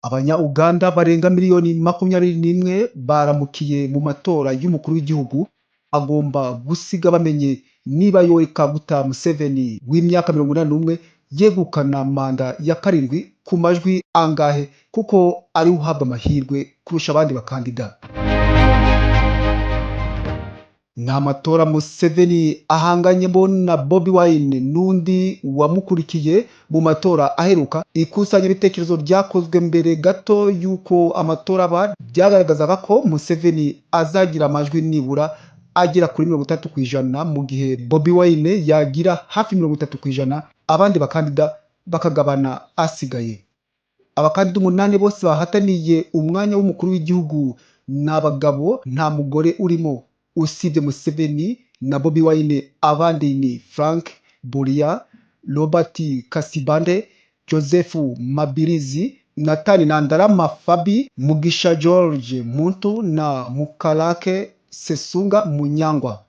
Abanya-Uganda barenga miliyoni 21 baramukiye mu matora y'umukuru w'igihugu agomba gusiga bamenye niba Yoweri Kaguta Museveni w'imyaka 81 yegukana manda ya karindwi ku majwi angahe kuko ari uhabwa amahirwe kurusha abandi bakandida. Nta matora Museveni ahanganyemo na Bobi Wine n'undi wamukurikiye mu matora aheruka. Ikusanyabitekerezo ryakozwe mbere gato y'uko amatora aba ryagaragazaga ko Museveni azagira amajwi nibura agera kuri 30% mu gihe Bobi Wine yagira hafi 30%, abandi bakandida bakagabana asigaye. Abakandida 8 bose bahataniye umwanya w'umukuru w'igihugu n'abagabo, nta mugore urimo. Usibye Museveni na Bobi Wine, abandi ni Frank Buria, Robert Kasibande, Joseph Mabirizi, Nathan Nandarama Fabi, Mugisha George Muntu na Mukalake Sesunga Munyangwa.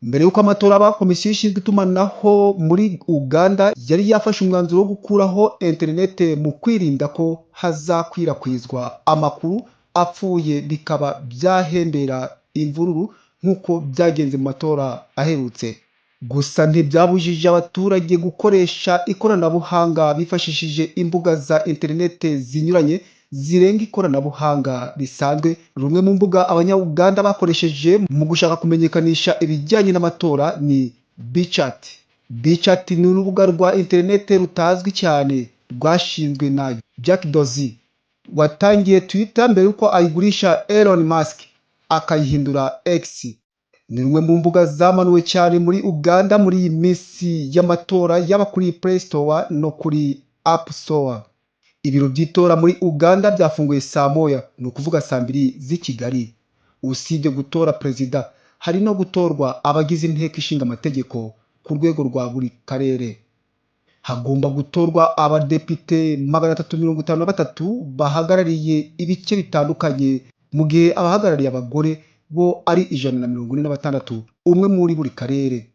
Mbere y'uko amatora aba, komisiyo ishinzwe itumanaho muri Uganda yari yafashe umwanzuro wo gukuraho internet mu kwirinda ko hazakwirakwizwa amakuru apfuye bikaba byahembera imvururu nk'uko byagenze mu matora aherutse. Gusa ntibyabujije abaturage gukoresha ikoranabuhanga bifashishije imbuga za internet zinyuranye zirenga ikoranabuhanga risanzwe. Rumwe mu mbuga abanya-Uganda bakoresheje mu gushaka kumenyekanisha ibijyanye n'amatora ni Bchat. Bchat ni urubuga rwa internet rutazwi cyane rwashinzwe na Jack Dorsey watangiye Twitter mbere yuko ayigurisha Elon Musk akayihindura X. Ni rumwe mu mbuga zamanuwe cyane muri Uganda muri iyi minsi y'amatora, yaba kuri Play Store no kuri App Store. Ibiro by'itora muri Uganda byafunguye saa moya, ni ukuvuga saa 2 z'i Kigali. Usibye gutora perezida, hari no gutorwa abagize inteko ishinga amategeko ku rwego rwa buri karere. Hagomba gutorwa abadepite 353 bahagarariye ibice bitandukanye, mu gihe abahagarariye abagore bo ari 146, umwe muri buri karere.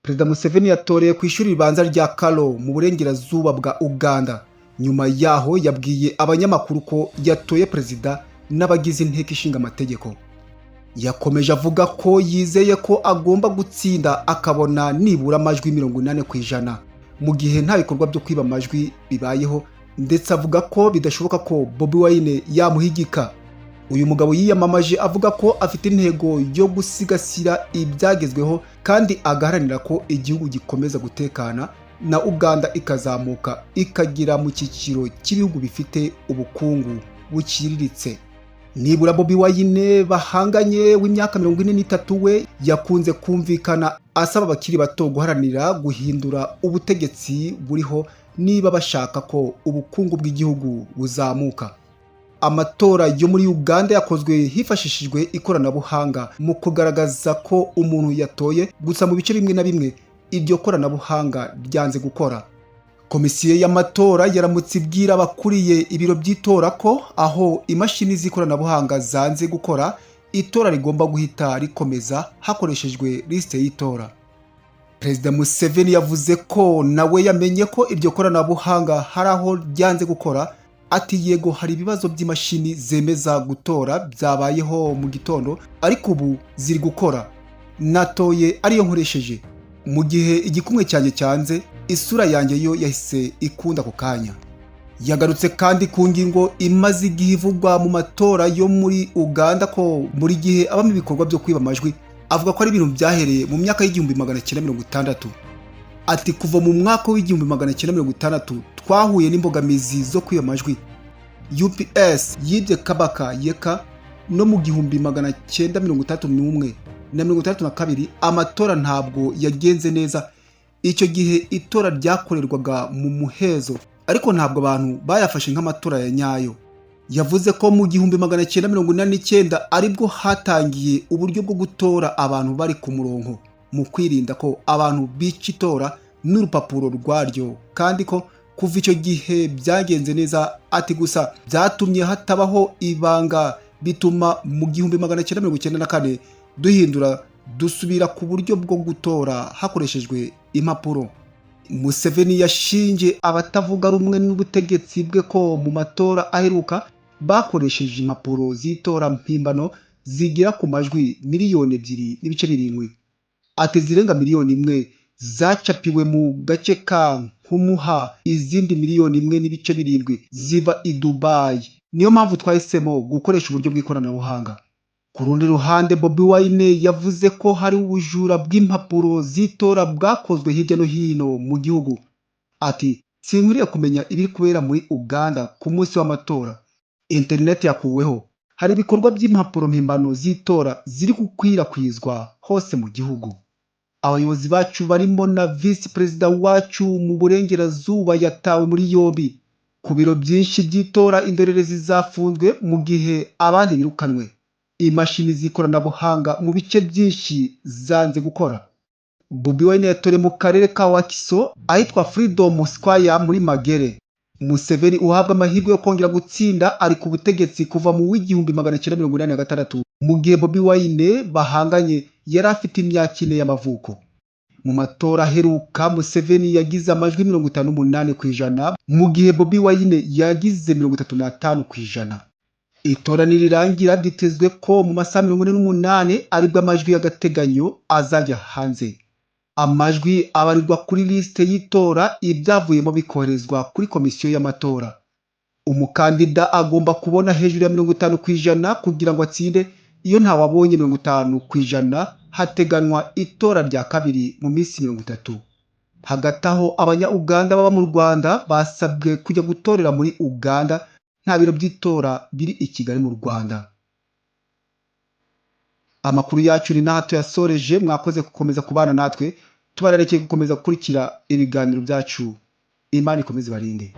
Perezida Museveni yatoreye ku ishuri ribanza rya Kalo mu burengerazuba bwa Uganda. Nyuma yaho yabwiye abanyamakuru ko yatoye perezida n'abagize inteko ishinga amategeko. Yakomeje avuga ko yizeye ko agomba gutsinda akabona nibura amajwi 80%, mu gihe nta bikorwa byo kwiba amajwi bibayeho, ndetse avuga ko bidashoboka ko Bobi Wine yamuhigika. Uyu mugabo yiyamamaje avuga ko afite intego yo gusigasira ibyagezweho kandi agaharanira ko igihugu gikomeza gutekana na Uganda ikazamuka ikagira mu cyiciro cy'ibihugu bifite ubukungu buciriritse. Nibura Bobi Wine bahanganye w'imyaka 43 we yakunze kumvikana asaba abakiri bato guharanira guhindura ubutegetsi buriho niba bashaka ko ubukungu bw'igihugu buzamuka. Amatora yo muri Uganda yakozwe hifashishijwe ikoranabuhanga mu kugaragaza ko umuntu yatoye, gusa mu bice bimwe na bimwe iryo koranabuhanga ryanze gukora. Komisiyo y'amatora yaramutse ibwira abakuriye ibiro by'itora ko aho imashini z'ikoranabuhanga zanze gukora, itora rigomba guhita rikomeza hakoreshejwe liste y'itora. Perezida Museveni yavuze ko nawe yamenye ko iryo koranabuhanga hari aho ryanze gukora. Ati yego, hari ibibazo by'imashini zemeza gutora byabayeho mu gitondo, ariko ubu ziri gukora. Natoye ariyo nkoresheje. Mu gihe igikumwe cyanjye cyanze, isura yanjye yo yahise ikunda ku kanya. Yagarutse kandi ku ngingo imaze igihe ivugwa mu matora yo muri Uganda ko buri gihe abamo ibikorwa byo kwiba amajwi. Avuga ko ari ibintu byahereye mu myaka y'1960. Ati kuva mu mwaka w'1960 twahuye n'imbogamizi zo kwiba amajwi. UPS yibye Kabaka Yeka no mu 1961 na 1962 amatora ntabwo yagenze neza. Icyo gihe itora ryakorerwaga mu muhezo, ariko ntabwo abantu bayafashe nk'amatora ya nyayo. Yavuze ko mu 1989 aribwo hatangiye uburyo bwo gutora abantu bari ku murongo, mu kwirinda ko abantu bica itora n'urupapuro rwaryo, kandi ko kuva icyo gihe byagenze neza. Ati gusa byatumye hatabaho ibanga, bituma mu 1994 duhindura dusubira ku buryo bwo gutora hakoreshejwe impapuro. Museveni yashinje abatavuga rumwe n'ubutegetsi bwe ko mu matora aheruka bakoresheje impapuro z'itora mpimbano zigera ku majwi miliyoni 2.7. Ati zirenga miliyoni 1 zacapiwe mu gace ka Nkumuha, izindi miliyoni 1.7 ziva i Dubai. Niyo mpamvu twahisemo gukoresha uburyo bw'ikoranabuhanga. Ku rundi ruhande, Bobi Wine yavuze ko hari ubujura bw'impapuro z'itora bwakozwe hirya no hino mu gihugu. Ati sinkwiriye kumenya ibiri kubera muri Uganda ku munsi w'amatora. Internet yakuweho. Hari ibikorwa by'impapuro mpimbano z'itora ziri gukwirakwizwa hose mu gihugu. Abayobozi bacu barimo na Visi Perezida wacu mu burengerazuba yatawe muri yombi. Ku biro byinshi by'itora indorerezi zafunzwe mu gihe abandi birukanwe. Imashini z'ikoranabuhanga mu bice byinshi zanze gukora. Bobi Wine yatore mu karere ka Wakiso ahitwa Freedom Square muri Magere. Museveni uhabwa amahirwe yo kongera gutsinda ari ku butegetsi kuva mu 1986 mu gihe Bobi Wine bahanganye yari afite imyaka 4 y'amavuko. Mu matora aheruka Museveni yagize amajwi 58% mu gihe Bobi Wine yagize 35%. Itora nirirangira ditezwe ko mu masaha 48 aribwo amajwi y'agateganyo azajya hanze. Amajwi abarirwa kuri liste y'itora, ibyavuyemo bikoherezwa kuri komisiyo y'amatora. Umukandida agomba kubona hejuru ya 50% kugira ngo atsinde. Iyo ntawabonye 50% hateganwa itora rya kabiri mu minsi 30. Hagati aho abanya-Uganda baba mu Rwanda basabwe kujya gutorera muri Uganda. Nta biro by'itora biri i Kigali mu Rwanda. Amakuru yacu ni naho tuyasoreje. Mwakoze gukomeza kubana natwe. Tubarekeye gukomeza gukurikira ibiganiro byacu. Imana ikomeze barinde.